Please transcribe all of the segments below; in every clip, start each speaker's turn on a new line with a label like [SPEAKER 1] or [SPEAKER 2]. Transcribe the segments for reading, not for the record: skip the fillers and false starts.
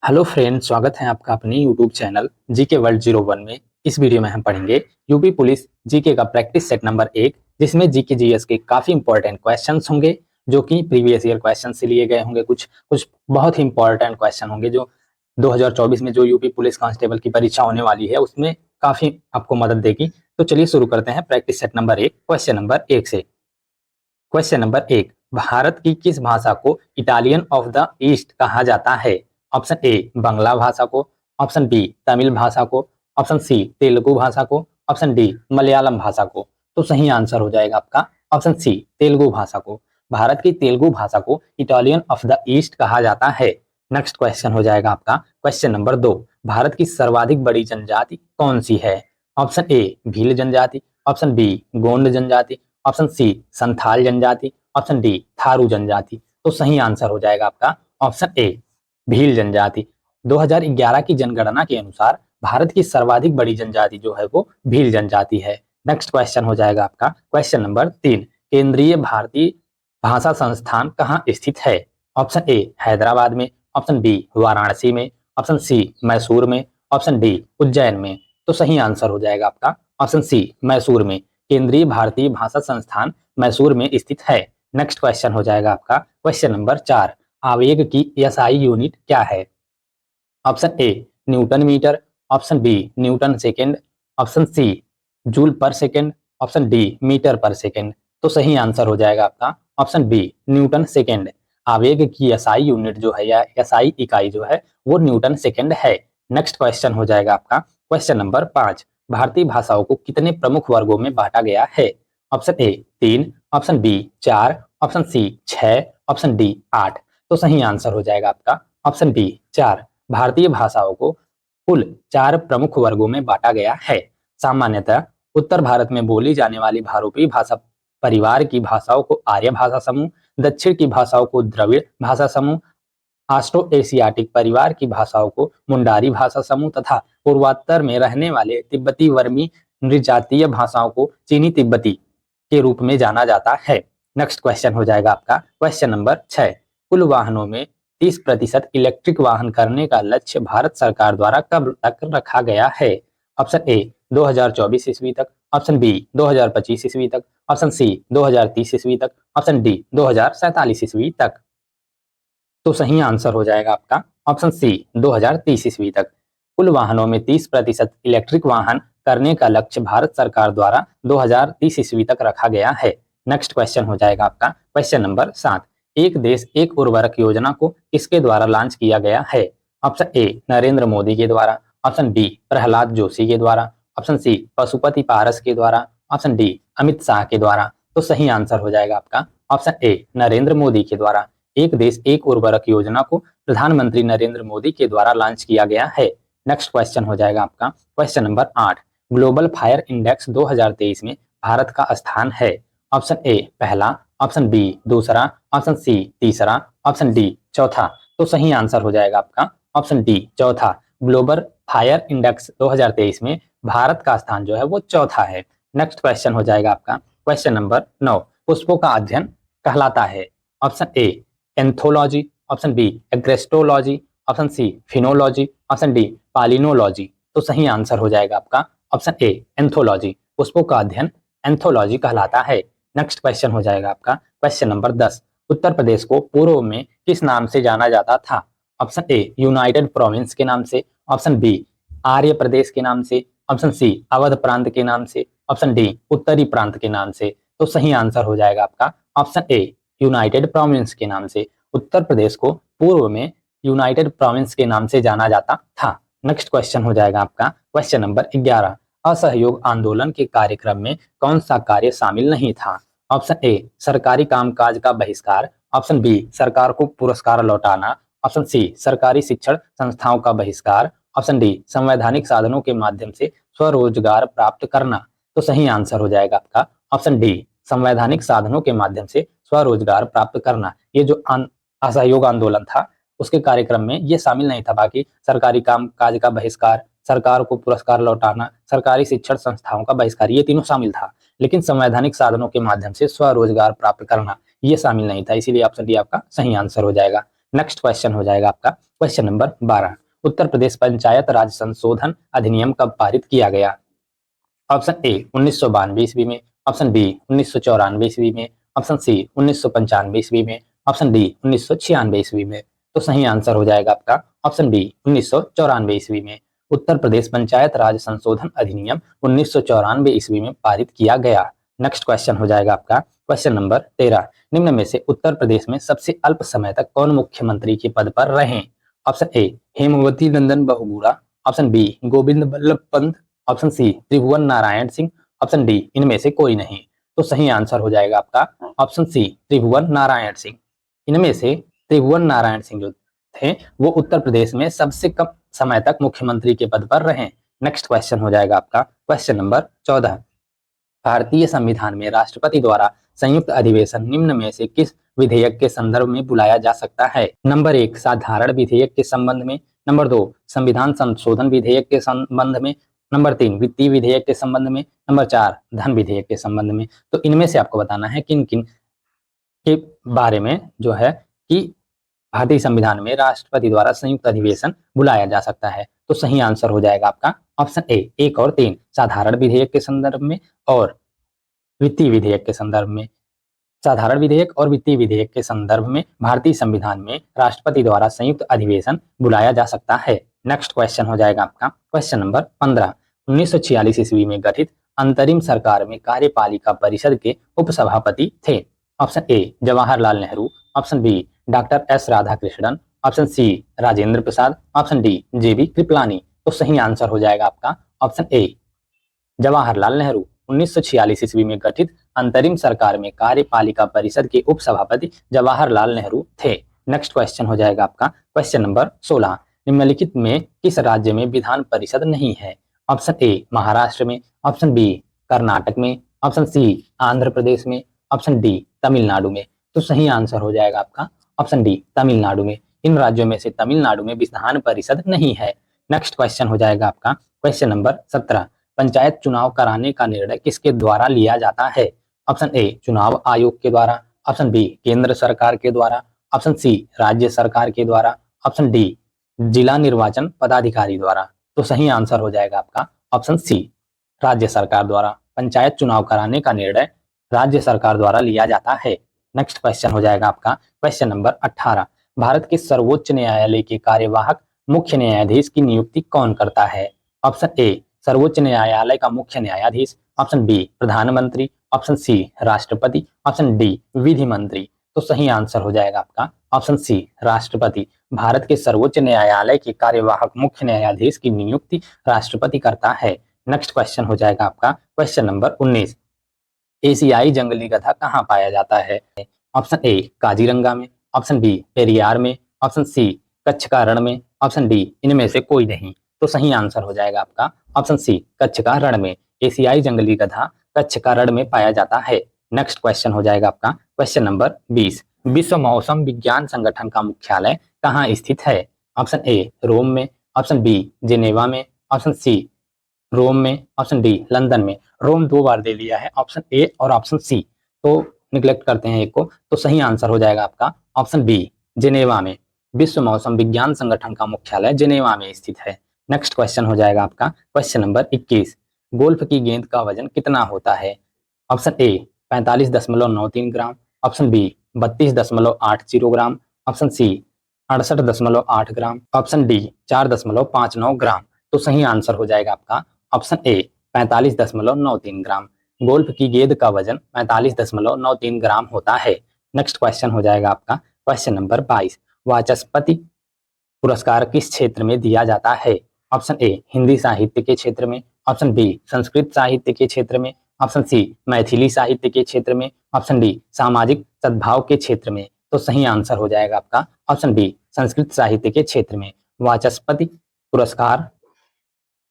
[SPEAKER 1] Hello friend, स्वागत है आपका अपने यूट्यूब चैनल जीके वर्ल्ड 01 में। इस वीडियो में हम पढ़ेंगे यूपी पुलिस जीके का प्रैक्टिस सेट नंबर 1, जिसमें जीके जीएस के काफी इंपॉर्टेंट क्वेश्चंस होंगे जो कि प्रीवियस ईयर क्वेश्चन से लिए गए होंगे। कुछ कुछ बहुत ही इंपॉर्टेंट क्वेश्चन होंगे जो 2024 में जो यूपी पुलिस कांस्टेबल की परीक्षा होने वाली है उसमें काफी आपको मदद देगी। तो चलिए शुरू करते हैं practice set number 1 question number 1 से। क्वेश्चन नंबर 1, भारत की किस भाषा को इटालियन ऑफ द ईस्ट कहा जाता है? ऑप्शन ए बांग्ला भाषा को, ऑप्शन बी तमिल भाषा को, ऑप्शन सी तेलुगु भाषा को, ऑप्शन डी मलयालम भाषा को। तो सही आंसर हो जाएगा आपका ऑप्शन सी तेलुगु भाषा को। भारत की तेलुगु भाषा को इटालियन ऑफ द ईस्ट कहा जाता है। नेक्स्ट क्वेश्चन हो जाएगा आपका क्वेश्चन नंबर 2, भारत की सर्वाधिक बड़ी जनजाति कौन सी है? ऑप्शन ए भील जनजाति, ऑप्शन बी गोंड जनजाति, ऑप्शन सी संथाल जनजाति, ऑप्शन डी थारू जनजाति। तो सही आंसर हो जाएगा आपका ऑप्शन ए भील जनजाति। 2011 की जनगणना के अनुसार भारत की सर्वाधिक बड़ी जनजाति जो है वो भील जनजाति है। नेक्स्ट क्वेश्चन हो जाएगा आपका क्वेश्चन नंबर 3, केंद्रीय भारतीय भाषा संस्थान कहाँ स्थित है? ऑप्शन ए हैदराबाद में, ऑप्शन बी वाराणसी में, ऑप्शन सी मैसूर में, ऑप्शन डी उज्जैन में। तो सही आंसर हो जाएगा आपका ऑप्शन सी मैसूर में। केंद्रीय भारतीय भाषा संस्थान मैसूर में स्थित है। नेक्स्ट क्वेश्चन हो जाएगा आपका क्वेश्चन नंबर 4, आवेग की एसआई यूनिट क्या है? Option A newton metre, option B newton second, option C joule per second, option D metre per second. तो सही आंसर हो जाएगा आपका ऑप्शन बी न्यूटन सेकेंड। आवेग की एसआई यूनिट जो है या एसआई इकाई जो है वो न्यूटन सेकेंड है। नेक्स्ट क्वेश्चन हो जाएगा आपका क्वेश्चन नंबर 5, भारतीय भाषाओं को कितने प्रमुख वर्गों में बांटा गया है? Option A 3, option B 4, option C 6, option D 8। तो सही आंसर हो जाएगा आपका ऑप्शन बी 4। भारतीय भाषाओं को कुल 4 प्रमुख वर्गों में बांटा गया है। सामान्यतः उत्तर भारत में बोली जाने वाली भारोपी भाषा परिवार की भाषाओं को आर्य भाषा समूह, दक्षिण की भाषाओं को द्रविड़ भाषा समूह, ऑस्ट्रो एशियाटिक परिवार की भाषाओं को मुंडारी भाषा समूह तथा पूर्वोत्तर में रहने वाले तिब्बती वर्मी नृजातीय भाषाओं को चीनी तिब्बती के रूप में जाना जाता है। नेक्स्ट क्वेश्चन हो जाएगा आपका क्वेश्चन नंबर 6, कुल वाहनों में 30% इलेक्ट्रिक वाहन करने का लक्ष्य भारत सरकार द्वारा कब तक रखा गया है? ऑप्शन ए 2024 ईस्वी तक, ऑप्शन बी 2025 ईस्वी तक, ऑप्शन सी 2030 ईस्वी तक, ऑप्शन डी 2047 ईस्वी तक। तो सही आंसर हो जाएगा आपका ऑप्शन सी 2030 ईस्वी तक। कुल वाहनों में 30% इलेक्ट्रिक वाहन करने का लक्ष्य भारत सरकार द्वारा 2030 ईस्वी तक रखा गया है। नेक्स्ट क्वेश्चन हो जाएगा आपका क्वेश्चन नंबर 7, एक देश एक उर्वरक योजना को किसके द्वारा लॉन्च किया गया है? ऑप्शन ए नरेंद्र मोदी के द्वारा, ऑप्शन बी प्रहलाद जोशी के द्वारा, ऑप्शन सी पशुपति पारस के द्वारा, ऑप्शन डी अमित शाह के द्वारा। तो सही आंसर हो जाएगा आपका ऑप्शन ए नरेंद्र मोदी के द्वारा। एक देश एक उर्वरक योजना को प्रधानमंत्री नरेंद्र मोदी के द्वारा लॉन्च किया गया है। नेक्स्ट क्वेश्चन हो जाएगा आपका question number 8, global fire index 2023 में भारत का स्थान है। ऑप्शन ए पहला, ऑप्शन बी दूसरा, ऑप्शन सी तीसरा, ऑप्शन डी चौथा। तो सही आंसर हो जाएगा आपका ऑप्शन डी चौथा। ग्लोबल फायर इंडेक्स 2023 में भारत का स्थान जो है वो चौथा है। नेक्स्ट क्वेश्चन हो जाएगा आपका क्वेश्चन नंबर 9, पुष्पों का अध्ययन कहलाता है। Option A anthology, option B agrostology, option C phenology, option D palynology. तो सही आंसर हो जाएगा आपका ऑप्शन ए एंथोलॉजी। पुष्पों का अध्ययन एंथोलॉजी कहलाता है। नेक्स्ट क्वेश्चन हो जाएगा आपका क्वेश्चन नंबर 10, उत्तर प्रदेश को पूर्व में किस नाम से जाना जाता था? ऑप्शन ए यूनाइटेड प्रोविंस के नाम से, ऑप्शन बी आर्य प्रदेश के नाम से, ऑप्शन सी अवध प्रांत के नाम से, ऑप्शन डी उत्तरी प्रांत के नाम से। तो सही आंसर हो जाएगा आपका ऑप्शन ए यूनाइटेड प्रोविंस के नाम से। उत्तर प्रदेश को पूर्व में यूनाइटेड प्रोविंस के नाम से जाना जाता था। नेक्स्ट क्वेश्चन हो जाएगा आपका क्वेश्चन नंबर 11, असहयोग आंदोलन के कार्यक्रम में कौन सा कार्य शामिल नहीं था? ऑप्शन ए सरकारी कामकाज का बहिष्कार, ऑप्शन बी सरकार को पुरस्कार लौटाना, ऑप्शन सी सरकारी शिक्षण संस्थाओं का बहिष्कार, ऑप्शन डी संवैधानिक साधनों के माध्यम से स्वरोजगार प्राप्त करना। तो सही आंसर हो जाएगा आपका ऑप्शन डी संवैधानिक साधनों के माध्यम से स्वरोजगार प्राप्त करना। ये जो असहयोग आंदोलन था उसके कार्यक्रम में ये शामिल नहीं था। बाकी सरकारी कामकाज का बहिष्कार, सरकार को पुरस्कार लौटाना, सरकारी शिक्षण संस्थाओं का बहिष्कार, ये तीनों शामिल था। लेकिन संवैधानिक साधनों के माध्यम से स्वरोजगार प्राप्त करना ये शामिल नहीं था। इसीलिए ऑप्शन डी आपका सही आंसर हो जाएगा। नेक्स्ट क्वेश्चन हो जाएगा आपका क्वेश्चन नंबर 12, उत्तर प्रदेश पंचायत राज संशोधन अधिनियम कब पारित किया गया? ऑप्शन ए 1992 ईस्वी में, ऑप्शन बी 1994 ईस्वी में, ऑप्शन सी 1995 ईस्वी में, ऑप्शन डी 1996 ईस्वी में। तो सही आंसर हो जाएगा आपका ऑप्शन बी 1994 ईस्वी में। उत्तर प्रदेश पंचायत राज संशोधन अधिनियम 1994 ईस्वी में पारित किया गया। नेक्स्ट क्वेश्चन हो जाएगा आपका क्वेश्चन नंबर 13, निम्न में से उत्तर प्रदेश में सबसे अल्प समय तक कौन मुख्यमंत्री के पद पर रहे? Option A Hemvati Nandan Bahuguna, option B Govind Ballabh Pant, option C Tribhuvan Narayan Singh, option D इनमें से कोई नहीं। तो सही आंसर हो जाएगा आपका ऑप्शन सी त्रिभुवन नारायण सिंह। इनमें से त्रिभुवन नारायण सिंह जो थे वो उत्तर प्रदेश में सबसे कम समय तक मुख्यमंत्री के पद पर रहे। नेक्स्ट क्वेश्चन हो जाएगा आपका क्वेश्चन नंबर 14, भारतीय संविधान में राष्ट्रपति द्वारा संयुक्त अधिवेशन निम्न में से किस विधेयक के संदर्भ में बुलाया जा सकता है? नंबर 1 साधारण विधेयक के संबंध में, नंबर 2 संविधान संशोधन विधेयक के संबंध में, नंबर 3 वित्तीय विधेयक के संबंध में, नंबर 4 धन विधेयक के संबंध में। तो इनमें से आपको बताना है किन किन के बारे में जो है कि भारतीय संविधान में राष्ट्रपति द्वारा संयुक्त अधिवेशन बुलाया जा सकता है। तो सही आंसर हो जाएगा आपका ऑप्शन ए 1 और 3 साधारण विधेयक के संदर्भ में और वित्तीय विधेयक के संदर्भ में। साधारण विधेयक और वित्तीय विधेयक के संदर्भ में भारतीय संविधान में राष्ट्रपति द्वारा संयुक्त अधिवेशन बुलाया जा सकता है। नेक्स्ट क्वेश्चन हो जाएगा आपका क्वेश्चन नंबर 15, 1946 ईस्वी में गठित अंतरिम सरकार में कार्यपालिका परिषद के उपसभापति थे? Option A Jawaharlal Nehru, option B doctor S Radhakrishnan, option C Rajendra Prasad, option D J B Kripalani. तो सही आंसर हो जाएगा आपका ऑप्शन ए जवाहरलाल नेहरू। 1946 ईस्वी में गठित अंतरिम सरकार में कार्यपालिका परिषद के उपसभापति जवाहरलाल नेहरू थे। नेक्स्ट क्वेश्चन हो जाएगा आपका क्वेश्चन नंबर 16, निम्नलिखित में किस राज्य में विधान परिषद नहीं है? ऑप्शन ए महाराष्ट्र में, ऑप्शन बी कर्नाटक में, ऑप्शन सी आंध्र प्रदेश में, ऑप्शन डी तमिलनाडु में। तो सही आंसर हो जाएगा आपका ऑप्शन डी तमिलनाडु में। इन राज्यों में से तमिलनाडु में विधान परिषद नहीं है। नेक्स्ट क्वेश्चन हो जाएगा आपका क्वेश्चन नंबर 17, पंचायत चुनाव कराने का निर्णय किसके द्वारा लिया जाता है? ऑप्शन ए चुनाव आयोग के द्वारा, ऑप्शन बी केंद्र सरकार के द्वारा, ऑप्शन सी राज्य सरकार के द्वारा, ऑप्शन डी जिला निर्वाचन पदाधिकारी द्वारा। तो सही आंसर हो जाएगा आपका ऑप्शन सी राज्य सरकार द्वारा। पंचायत चुनाव कराने का निर्णय राज्य सरकार द्वारा लिया जाता है। नेक्स्ट क्वेश्चन हो जाएगा आपका क्वेश्चन नंबर 18, भारत के सर्वोच्च न्यायालय के कार्यवाहक मुख्य न्यायाधीश की नियुक्ति कौन करता है? ऑप्शन ए सर्वोच्च न्यायालय का मुख्य न्यायाधीश, ऑप्शन बी प्रधानमंत्री, ऑप्शन सी राष्ट्रपति, ऑप्शन डी विधि मंत्री। तो सही आंसर हो जाएगा आपका ऑप्शन सी राष्ट्रपति। भारत के सर्वोच्च न्यायालय के कार्यवाहक मुख्य न्यायाधीश की नियुक्ति राष्ट्रपति करता है। नेक्स्ट क्वेश्चन हो जाएगा आपका क्वेश्चन नंबर 19, एशियाई जंगली गधा कहाँ पाया जाता है? ऑप्शन ए काजीरंगा में, ऑप्शन बी पेरियार में, ऑप्शन सी कच्छ का रण में, ऑप्शन डी इनमें से कोई नहीं। तो सही आंसर हो जाएगा आपका ऑप्शन सी कच्छ का रण में। एशियाई जंगली गधा कच्छ का रण में पाया जाता है। नेक्स्ट क्वेश्चन हो जाएगा आपका क्वेश्चन नंबर 20, विश्व मौसम विज्ञान संगठन का मुख्यालय कहाँ स्थित है? ऑप्शन ए रोम में, ऑप्शन बी जिनेवा में, ऑप्शन सी रोम में, ऑप्शन डी लंदन में। रोम 2 बार दे लिया है ऑप्शन ए और ऑप्शन सी, तो निगलेक्ट करते हैं एक को। तो सही आंसर हो जाएगा आपका ऑप्शन बी जिनेवा में। विश्व मौसम विज्ञान संगठन का मुख्यालय जिनेवा में स्थित है। नेक्स्ट क्वेश्चन हो जाएगा आपका क्वेश्चन नंबर 21, गोल्फ की गेंद का वजन कितना होता है? Option A 45.93 gram, option B 32.80 gram, option C 68.8 gram, option D 4.59 gram. तो सही आंसर हो जाएगा आपका ऑप्शन ए 45.93 ग्राम। गोल्फ की गेंद का वजन 45.93 ग्राम होता है। नेक्स्ट क्वेश्चन हो जाएगा आपका क्वेश्चन नंबर 22, वाचस्पति पुरस्कार किस क्षेत्र में दिया जाता है? ऑप्शन ए हिंदी साहित्य के क्षेत्र में, ऑप्शन बी संस्कृत साहित्य के क्षेत्र में, ऑप्शन सी मैथिली साहित्य के क्षेत्र में, ऑप्शन डी सामाजिक सद्भाव के क्षेत्र में। तो सही आंसर हो जाएगा आपका ऑप्शन बी संस्कृत साहित्य के क्षेत्र में। वाचस्पति पुरस्कार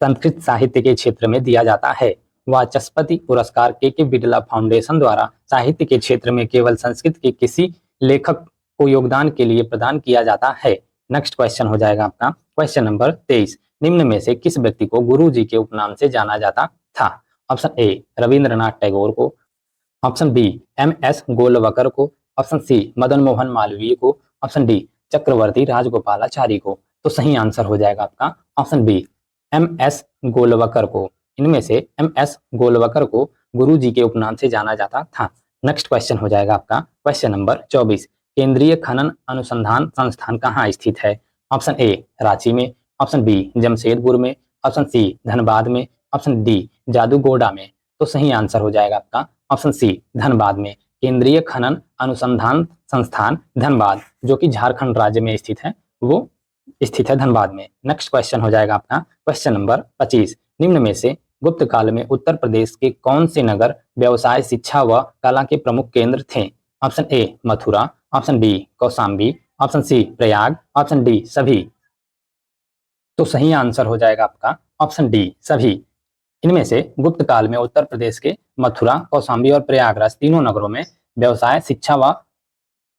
[SPEAKER 1] संस्कृत साहित्य के क्षेत्र में दिया जाता है। वाचस्पति पुरस्कार के बिरला फाउंडेशन द्वारा साहित्य के क्षेत्र में केवल संस्कृत के किसी लेखक को योगदान के लिए प्रदान किया जाता है। नेक्स्ट क्वेश्चन हो जाएगा आपका क्वेश्चन नंबर 23, निम्न में से किस व्यक्ति को गुरु जी के उपनाम से जाना जाता था? ऑप्शन ए रविंद्रनाथ टैगोर को, ऑप्शन बी एम एस गोलवकर को, ऑप्शन सी मदन मोहन मालवीय को, ऑप्शन डी चक्रवर्ती राजगोपालाचारी को। तो सही आंसर हो जाएगा आपका ऑप्शन बी, एम.एस. गोलवकर को। इनमें से एम.एस. गोलवकर को गुरु जी के उपनाम से जाना जाता था। नेक्स्ट क्वेश्चन हो जाएगा आपका क्वेश्चन नंबर 24। केंद्रीय खनन अनुसंधान संस्थान कहाँ स्थित है? ऑप्शन ए रांची में, ऑप्शन बी जमशेदपुर में, ऑप्शन सी धनबाद में, ऑप्शन डी जादूगोड़ा में। तो सही आंसर हो जाएगा आपका ऑप्शन सी धनबाद में। केंद्रीय खनन अनुसंधान संस्थान धनबाद, जो कि झारखंड राज्य में स्थित है, वो स्थित है धनबाद में। नेक्स्ट क्वेश्चन हो जाएगा आपका क्वेश्चन नंबर 25। निम्न में से गुप्त काल में उत्तर प्रदेश के कौन से नगर व्यवसाय, शिक्षा व कला के प्रमुख केंद्र थे? Option A Mathura, option B Kaushambi, option C Prayag, option D सभी। तो सही आंसर हो जाएगा आपका ऑप्शन डी सभी। इनमें से गुप्त काल में उत्तर प्रदेश के मथुरा, कौशाम्बी और प्रयागराज तीनों नगरों में व्यवसाय, शिक्षा व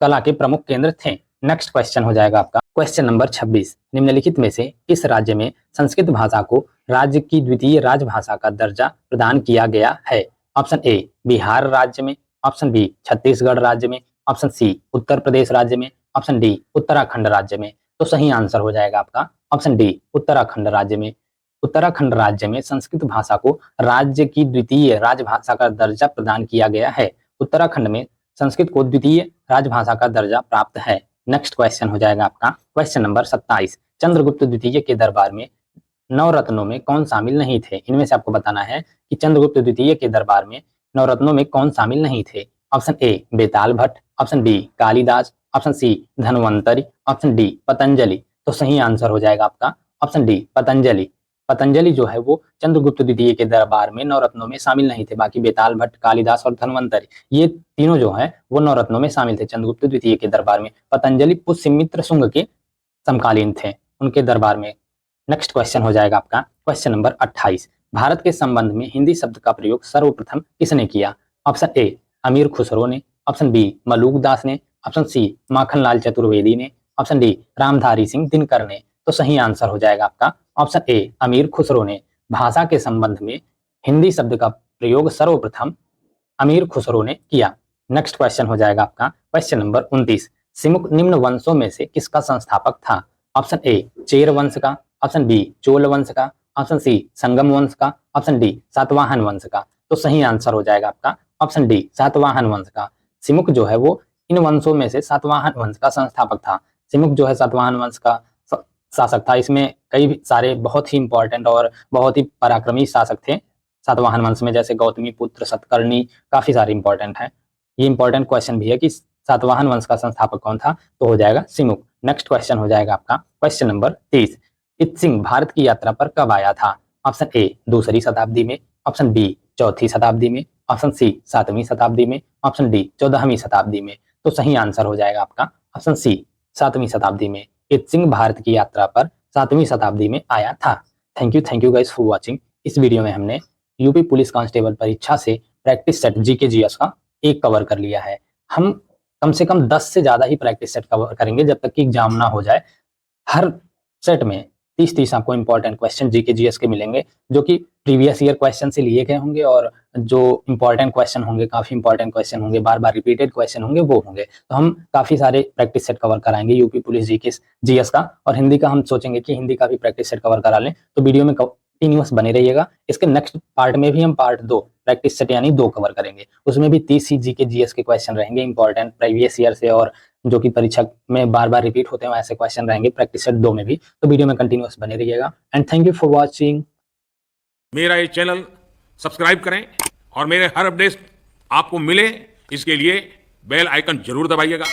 [SPEAKER 1] कला के प्रमुख केंद्र थे। नेक्स्ट क्वेश्चन हो जाएगा आपका क्वेश्चन नंबर 26। निम्नलिखित में से किस राज्य में संस्कृत भाषा को राज्य की द्वितीय राजभाषा का दर्जा प्रदान किया गया है? ऑप्शन ए बिहार राज्य में, ऑप्शन बी छत्तीसगढ़ राज्य में, ऑप्शन सी उत्तर प्रदेश राज्य में, ऑप्शन डी उत्तराखंड राज्य में। तो सही आंसर हो जाएगा आपका ऑप्शन डी उत्तराखंड राज्य में। उत्तराखंड राज्य में संस्कृत भाषा को राज्य की द्वितीय राजभाषा का दर्जा प्रदान किया गया है। उत्तराखंड में संस्कृत को द्वितीय राजभाषा का दर्जा प्राप्त है। नेक्स्ट क्वेश्चन हो जाएगा आपका क्वेश्चन नंबर 27। चंद्रगुप्त द्वितीय के दरबार में नवरत्नों में कौन शामिल नहीं थे? इनमें से आपको बताना है कि चंद्रगुप्त द्वितीय के दरबार में नवरत्नों में कौन शामिल नहीं थे। Option A Betal Bhatt, option B Kalidas, option C Dhanvantari, option D Patanjali. तो सही आंसर हो जाएगा आपका ऑप्शन डी पतंजलि। पतंजलि जो है वो चंद्रगुप्त द्वितीय के दरबार में नवरत्नों में शामिल नहीं थे। बाकी बेताल भट्ट, कालिदास और धन्वंतरी, ये तीनों जो है वो नवरत्नों में शामिल थे चंद्रगुप्त द्वितीय के दरबार में। पतंजलि पुष्यमित्र शुंग के समकालीन थे उनके दरबार में। नेक्स्ट क्वेश्चन हो जाएगा आपका क्वेश्चन नंबर 28। भारत के संबंध में हिंदी शब्द का प्रयोग सर्वप्रथम किसने किया? ऑप्शन ए अमीर खुसरो ने, ऑप्शन बी मलूक दास ने, ऑप्शन सी माखनलाल चतुर्वेदी ने, ऑप्शन डी रामधारी सिंह दिनकर ने। तो सही आंसर हो जाएगा आपका ऑप्शन ए अमीर खुसरो ने। भाषा के संबंध में हिंदी शब्द का प्रयोग सर्वप्रथम अमीर खुसरो ने किया। नेक्स्ट क्वेश्चन हो जाएगा आपका क्वेश्चन नंबर 29। सिमुक निम्न वंशों में से किसका संस्थापक था? ऑप्शन ए चेर वंश का, ऑप्शन बी चोल वंश का, ऑप्शन सी संगम वंश का, ऑप्शन डी सातवाहन वंश का। तो सही आंसर हो जाएगा आपका ऑप्शन डी सातवाहन वंश का। सिमुक जो है वो इन वंशों में से सातवाहन वंश का संस्थापक था। सिमुक जो है सातवाहन वंश का शासक था। इसमें कई सारे बहुत ही इंपॉर्टेंट और बहुत ही पराक्रमी शासक थे सातवाहन वंश में, जैसे गौतमी पुत्र, सतकर्णी, काफी सारे इंपॉर्टेंट हैं। ये इंपॉर्टेंट क्वेश्चन भी है कि सातवाहन वंश का संस्थापक कौन था, तो हो जाएगा सिमुक। नेक्स्ट क्वेश्चन हो जाएगा आपका क्वेश्चन नंबर 30। इत्सिंग भारत की यात्रा पर कब आया था? ऑप्शन ए दूसरी शताब्दी में, ऑप्शन बी चौथी शताब्दी में, ऑप्शन सी 7वीं शताब्दी में, ऑप्शन डी 14वीं शताब्दी में। तो सही आंसर हो जाएगा आपका ऑप्शन सी 7वीं शताब्दी में। इत्सिंग भारत की यात्रा पर 7वीं शताब्दी में आया था। Thank you guys for watching. इस वीडियो में हमने यूपी पुलिस कांस्टेबल परीक्षा से प्रैक्टिस सेट जीके जीएस का एक कवर कर लिया है। हम कम से कम 10 से ज्यादा ही प्रैक्टिस सेट कवर करेंगे जब तक कि एग्जाम ना हो जाए। हर सेट में 30 आपको इंपॉर्टेंट क्वेश्चन जीके जीएस के मिलेंगे, जो कि प्रीवियस ईयर क्वेश्चन से लिए गए होंगे, और जो इंपॉर्टेंट क्वेश्चन होंगे, काफी इंपॉर्टेंट क्वेश्चन होंगे, बार बार रिपीटेड क्वेश्चन होंगे, वो होंगे। तो हम काफी सारे प्रैक्टिस सेट कवर कराएंगे यूपी पुलिस जीके जीएस का, और हिंदी का हम सोचेंगे कि हिंदी का भी प्रैक्टिस सेट कवर करा लें। तो वीडियो में कंटिन्यूअस बने रहिएगा। इसके नेक्स्ट पार्ट में भी हम पार्ट 2 प्रैक्टिस सेट यानी 2 कवर करेंगे। उसमें भी 30 ही जीके जीएस के क्वेश्चन रहेंगे इंपॉर्टेंट प्रीवियस ईयर से, और जो कि परीक्षा में बार बार रिपीट होते हैं ऐसे क्वेश्चन रहेंगे प्रैक्टिस सेट 2 में भी। तो वीडियो में कंटिन्यूअस बने रहिएगा and thank you for watching.
[SPEAKER 2] मेरा ये चैनल सब्सक्राइब करें और मेरे हर अपडेट आपको मिले, इसके लिए बेल आइकन जरूर दबाइएगा।